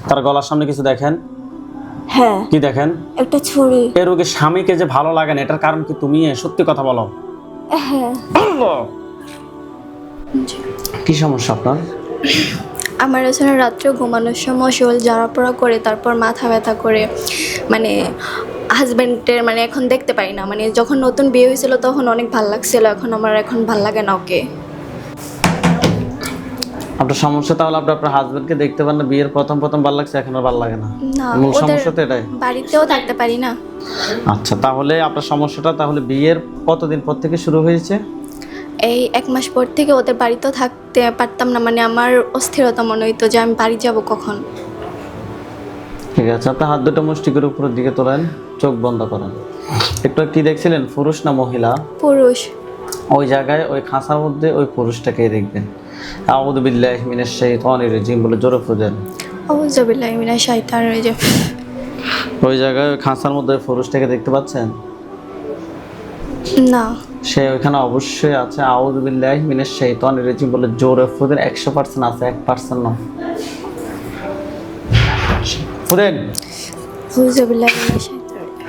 তার গলার সামনে কিছু দেখেন? হ্যাঁ, কি দেখেন? একটা ছুরি। এই রোগে স্বামীকে যে ভালো লাগে না, এটার কারণ কি? তুমি সত্যি কথা বলো। হ্যাঁ, কি সমস্যা আপনার? আমার আসলে রাত্রে ঘুমানোর সময় শরীর জ্বালাপোড়া করে, তারপর মাথা ব্যথা করে, মানে হাজবেন্ডের মানে এখন দেখতে পাই না। মানে যখন নতুন বিয়ে হয়েছিল তখন অনেক ভাল লাগছিল, এখন ভাল লাগে না ওকে। আপনার সমস্যা তাহলে আপনি আপনার হাজবেন্ডকে দেখতে পান না, বিয়ের প্রথম ভালো লাগছে, এখন আর ভালো লাগে না। না, মূল ওদের সমস্যা তো এটাই। বাড়িতেও থাকতে পারি না। আচ্ছা, তাহলে আপনার সমস্যাটা তাহলে বিয়ের কতদিন পর থেকে শুরু হয়েছে? এই 1 মাস পর থেকে ওদের বাড়িতেও থাকতে পারতাম না। মানে আমার অস্থিরতা মনে হইতো যে আমি বাড়ি যাব কখন। ঠিক আছে, আপনার হাত দুটো মুষ্টি করে উপরের দিকে তোলেন, চোখ বন্ধ করেন। একটু কি দেখছিলেন, পুরুষ না মহিলা? পুরুষ। ওই জায়গায় ওই খাঁচার মধ্যে ওই পুরুষটাকে দেখবেন। আউযু বিল্লাহি মিনাশ শাইতানির রাজিম বলে জোরে ফুঁদেন। আউযু বিল্লাহি মিনাশ শাইতানির রাজিম। ওই জায়গায় ওই খাঁচার মধ্যে ওই পুরুষটাকে দেখতে পাচ্ছেন? না। সে ওইখানে অবশ্যই আছে। আউযু বিল্লাহি মিনাশ শাইতানির রাজিম বলে জোরে ফুঁদেন। 100% আছে, 1% না। ফুঁদেন। আউযু বিল্লাহি মিনাশ শাইতানির রাজিম।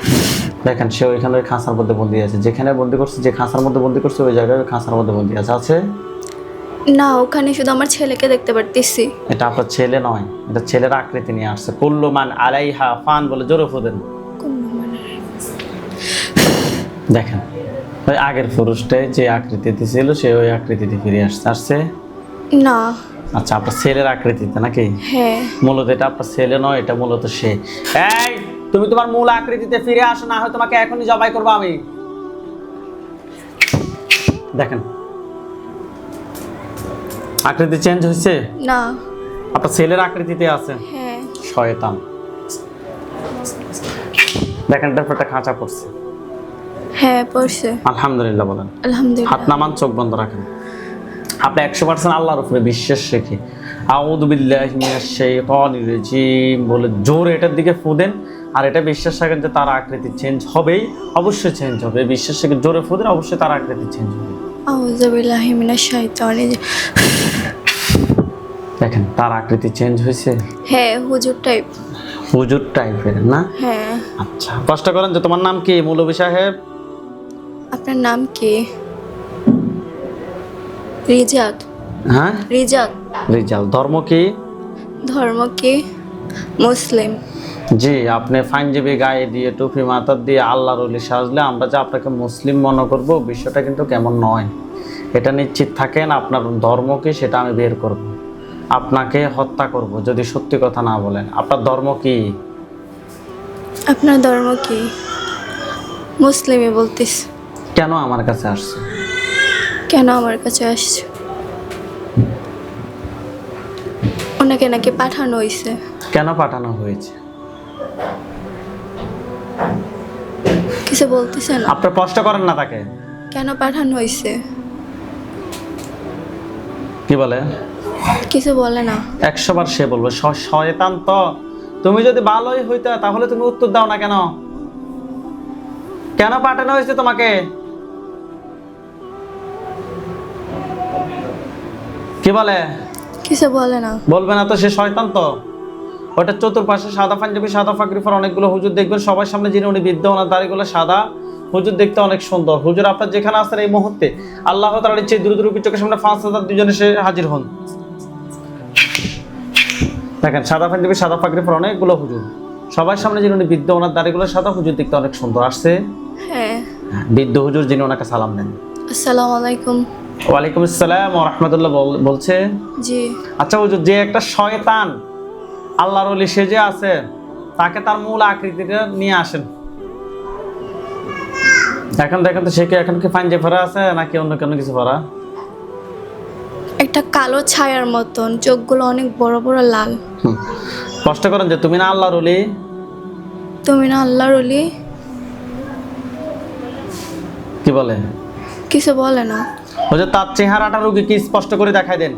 দেখেন সে ওইখানে ওই খাঁচার মধ্যে বন্দি আছে। যেখানে বন্দি করছে, যে খাঁচার মধ্যে বন্দি করছে, ওই জায়গায় ওই খাঁচার মধ্যে বন্দি আছে। আছে না, ওখানে শুধু আমার ছেলেকে দেখতে পারতেছি। এটা আপনার ছেলে নয়, এটা ছেলের আকৃতি নিয়ে আসছে। কুল্লু মান আলাইহা ফান বলে জোরে ফুঁদেন। দেখেন ওই আগের পুরুষটাই যে আকৃতিতে ছিল, সে ওই আকৃতিতে ফিরে আসছে। না। আচ্ছা, আপনার ছেলের আকৃতিতে নাকি? হ্যাঁ। মূলত এটা আপনার ছেলে নয়, এটা মূলত সে। এই, তুমি তোমার মূল আকৃতিতে ফিরে আসো, না হয় তোমাকে এখনই জবাই করবো আমি। দেখেন আকৃতি চেঞ্জ হয়েছে। না। আপনার ছেলের আকৃতিতে আছে। হ্যাঁ। শয়তান। দেখেন এটার উপর একটা খাঁচা পড়ছে। হ্যাঁ, পড়ছে। আলহামদুলিল্লাহ বলেন। আলহামদুলিল্লাহ। হাত নামান, চোখ বন্ধ রাখেন। আপনি 100% আল্লাহর উপরে বিশ্বাস রেখে আউযু বিল্লাহি মিনাশ শাইতানির রাজিম বলে জোরে এটার দিকে ফু দেন। আর এটা বিশ্বাস রাখেন যে তার আকৃতি চেঞ্জ হবেই, অবশ্যই চেঞ্জ হবে। বিশ্বাস রেখে জোরে ফু দেন, অবশ্যই তার আকৃতি চেঞ্জ হবে। আউযু বিল্লাহি মিনাশ শাইতানির রাজিম। দেখেন তার আকৃতি চেঞ্জ হয়েছে। হ্যাঁ, হুজুর টাইপ। হুজুর টাইপের না? হ্যাঁ। আচ্ছা, কষ্ট করেন যে তোমার নাম কি মৌলভী সাহেব? আপনার নাম কি? রিজাত। হ্যাঁ, রিজাত। রিজাল। ধর্ম কি? ধর্ম কি? মুসলিম। জি, আপনি ফাইনজীবী গায়ে দিয়ে টুপি মাথার দিয়ে আল্লাহর ওলি সাজলে আমরা যে আপনাকে মুসলিম মনে করব, বিষয়টা কিন্তু কেমন নয়। এটা নিশ্চিত থাকেন। আপনার ধর্ম কি সেটা আমি বের করব, আপনাকে হত্যা করব যদি সত্যি কথা না বলেন। আপনার ধর্ম কি? আপনার ধর্ম কি? মুসলিমই বলতিস। কেন আমার কাছে আসছে? কেন আমার কাছে আসছে? ওনাকে নাকি পাঠানো হয়েছে। কেন পাঠানো হয়েছে? কিছু বলতেছে না। আপনি প্রশ্ন করেন না তাকে। কেন পাঠানো হয়েছে? কি বলে? কিছু বলে না। 100 বার সে বলবে। শয়তান তো। তুমি যদি ভালোই হইতে তাহলে তুমি উত্তর দাও না কেন? কেন পাঠানো হয়েছে তোমাকে? কি বলে? কিছু বলে না। বলবে না তো, সে শয়তান তো। ওটা চতুর্পাশে সাদা পাঞ্জাবি, সাদা পাগড়ি পরা অনেকগুলো হুজুর দেখবেন, সবার সামনে যিনি উনি বৃদ্ধ, ওনার দাড়িগুলো সাদা। হুজুর দেখতে অনেক সুন্দর। হুজুর আপনার যেখানে আছেন এই মুহূর্তে আল্লাহ তাআলার ইচ্ছে দ্রুত চোখের সামনে 5000 দুজনে সে হাজির হন। দেখেন সাদা পাঞ্জাবি, সাদা পাগড়ি পরা অনেকগুলো হুজুর, সবার সামনে যিনি উনি বৃদ্ধ, ওনার দাড়িগুলো সাদা। হুজুর দেখতে অনেক সুন্দর। আসছে হ্যাঁ। বৃদ্ধ হুজুর, যিনি ওনাকে সালাম দেন। আসসালামু আলাইকুম। ওয়ালাইকুম আসসালাম ওয়া রাহমাতুল্লাহ বলছে। জি। আচ্ছা হুজুর, যে একটা শয়তান আল্লাহর ওলি সেজে আছে, তাকে তার মূল আকৃতিটা নিয়ে আসেন। এখন দেখেন তো সে কি এখন কি পাঞ্জাবি পরা আছে নাকি অন্য কোনো কিছু পরা? একটা কালো ছায়ার মতন, চোখগুলো অনেক বড় বড় লাল। কষ্ট করেন যে তুমি না আল্লাহর ওলি? তুমি না আল্লাহর ওলি? কি বলে? কিছু বলে না। হুজুর তার চেহারাটা রোগীকে স্পষ্ট করে দেখাই দেন।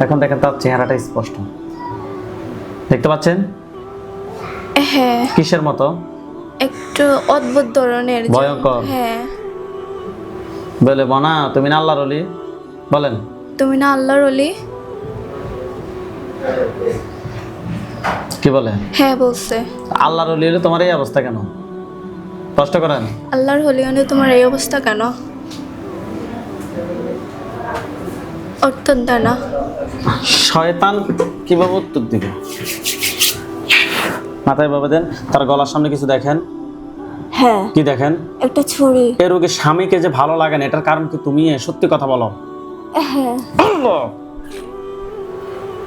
এখন দেখেন তার চেহারাটা স্পষ্ট দেখতে পাচ্ছেন? হ্যাঁ। কিসের মতো? একটু অদ্ভুত ধরনের। ভয়ঙ্কর। হ্যাঁ। বলে বনা তুমি না আল্লাহর ওলি? বলেন। তুমি না আল্লাহর ওলি? কি বলে? হ্যাঁ বলছে। আল্লাহর ওলি হলে তোমার এই অবস্থা কেন? প্রশ্ন করেন। আল্লাহর হলিয়নে তোমার এই অবস্থা কেন? অত্যন্ত না। শয়তান কিভাবে উত্তর দিবে? মাথায় বাবা দেন। তার গলার সামনে কিছু দেখেন? হ্যাঁ, কি দেখেন? একটা ছুরি। এর রোগে স্বামীকে যে ভালো লাগে না, এটার কারণ কি তুমি? সত্যি কথা বলো। হ্যাঁ। বলো।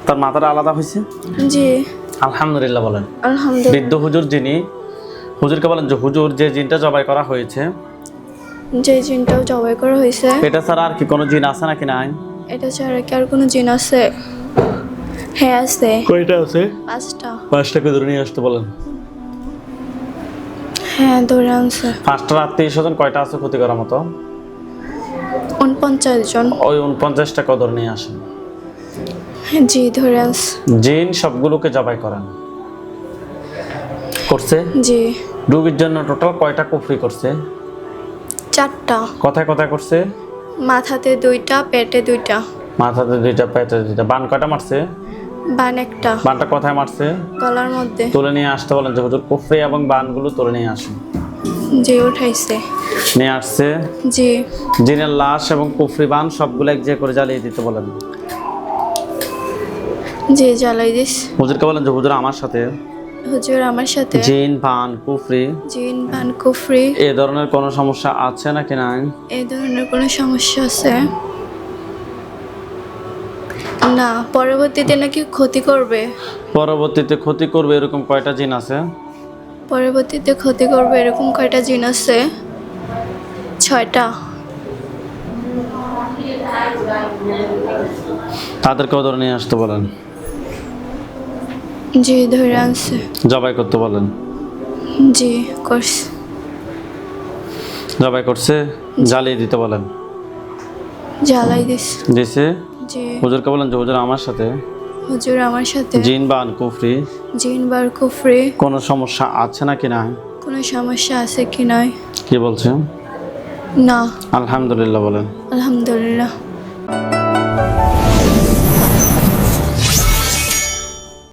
তার মাথাটা আলাদা হয়েছে? জি। আলহামদুলিল্লাহ বলেন। আলহামদুলিল্লাহ। বৃদ্ধ হুজুর যিনি, হুজুরকে বলেন যে হুজুর, যে জিনটা জবাই করা হয়েছে, যে জিনটাও জবাই করা হয়েছে, এটা ছাড়া আর কি কোনো জিন আছে নাকি নাই? এটা ছাড়া কি আর কোনো জিন আছে? হ্যাঁ আছে। কয়টা আছে? 5টা। 5টাকে ধরে নিয়ে আসতে বলেন। হ্যাঁ ধরে আনছে। 5টা আত্মীয় স্বজন কয়টা আছে ক্ষতি করার মতো? 49 জন। ওই 49টাকে ধরে নিয়ে আসেন। হ্যাঁ, জি ধরে আনছে। জিন সবগুলোকে জবাই করেন। করছে? জি। রোগীর জন্য টোটাল কয়টা কুফরি করছে? 4টা। কথায় কথায় করছে? মাথাতে 2টা, পেটে 2টা। মাথাতে 2টা, পেটে 2টা। বান কয়টা মারছে? বান একটা। বানটা কোথায় মারছে? গলার মধ্যে। তুলে নিয়ে আসতে বলেন যে হুজুর কুফরি এবং বানগুলো তুলে নিয়ে আসুন। জি উঠাইছে। নিয়ে আসছে। জি। জিনের লাশ এবং কুফরি বান সবগুলো এক জায়গায় করে জ্বালিয়ে দিতে বলেন। জি জ্বালাই দিস। হুজুরকে বলেন যে হুজুর আমার সাথে হুজুর আমার সাথে জিন, বান, কুফরি, জিন, বান, কুফরি এ ধরনের কোনো সমস্যা আছে নাকি নাই? এই ধরনের কোনো সমস্যা আছে? না, পরবর্তীতে নাকি ক্ষতি করবে। পরবর্তীতে ক্ষতি করবে এরকম কয়টা জিন আছে? পরবর্তীতে ক্ষতি করবে এরকম কয়টা জিন আছে? 6টা। তাদেরকেও ধরে নিয়ে আসতে বলেন। জি ধরে আনছে। জবাই করতে বলেন। জি করছে। জবাই করছে, জ্বালিয়ে দিতে বলেন। জ্বালাই দিস। দিছে। জি। হুজুরকে বলেন যে হুজুর আমার সাথে হুজুর আমার সাথে জিন, বান, কুফরি জিন, বার, কুফরি কোনো সমস্যা আছে নাকি নাই? কোনো সমস্যা আছে কি নয়? কি বলছে? না। আলহামদুলিল্লাহ বলেন। আলহামদুলিল্লাহ।